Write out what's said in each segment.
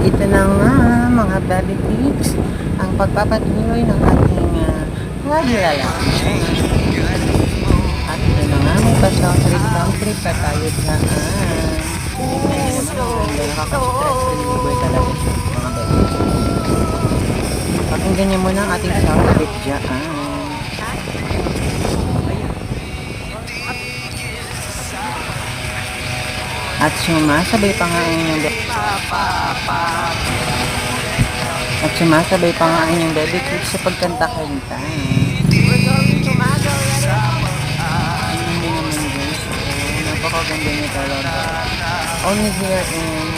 Ito na nga mga baby pigs, ang pagpapatuloy ng ating paglalakbay. At ito na nga, may pa-trip pa tayo dyan. Tingnan nyo naman, ang ganda, nakaka-stress reliever talaga siya mga baby pigs. Pakinggan nyo muna ang ating sound trip dyan. At sumasabay pa nga ang inyong baby kids sa pagkanta-kanta. Hindi naman guys, napakaganda niya talaga. Only here in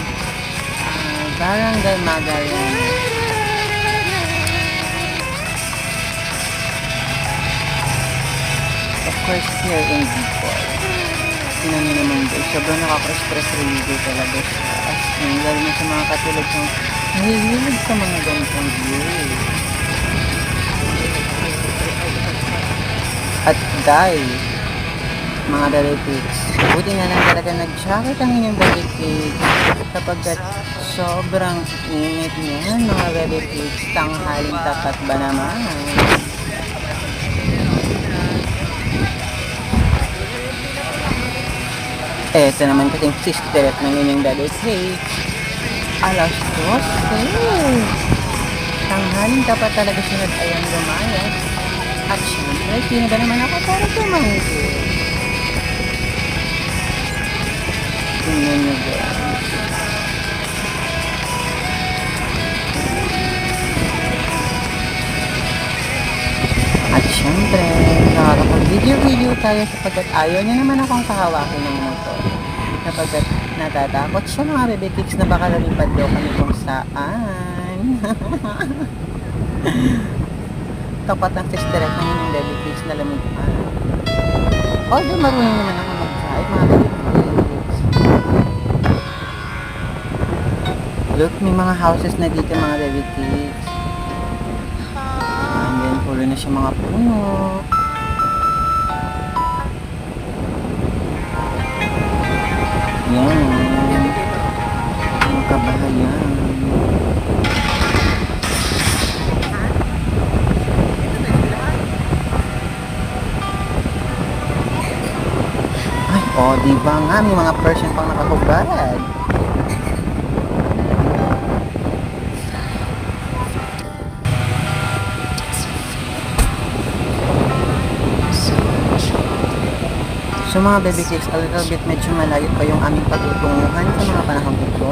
Barangay Magallanes. Of course, here in Bicol. Tingnan nyo naman guys, sobrang nakaka-stress reliever talaga siya. As in, lalo na sa mga katulad ng nahihilig sa mga ganitong view. At guys, mga baby pigs, buti na lang talaga nag-jacket ang inyong baby pigs kapag sobrang init niyan mga baby pigs, tanghaling tapat ba naman? Eto naman kasing sister ng inyong baby pigs. Alas 12. Tanghaling tapat talaga siya nag-ayang lumayas. At syempre, sino ba naman ako para tumanggi? Tingnan nyo guys. At syempre, nakakapag-video tayo sapagkat ayaw niya naman akong kahawakin ng motor. Sapagkat natatakot siya mga baby pigs na baka lalipad daw kami kung saan. Tapat ang sisterek ng inyong baby pigs na lamipan. Although marunong naman ako mag-drive mga baby pigs. Look, may mga houses na dito mga baby pigs. And then puro na siya mga puno. Yan. Mga kabahayan. O, diba nga, may mga person pang nakahubad. So mga baby cakes, a little bit medyo malayo pa yung aming patutunguhan sa mga panahon ito.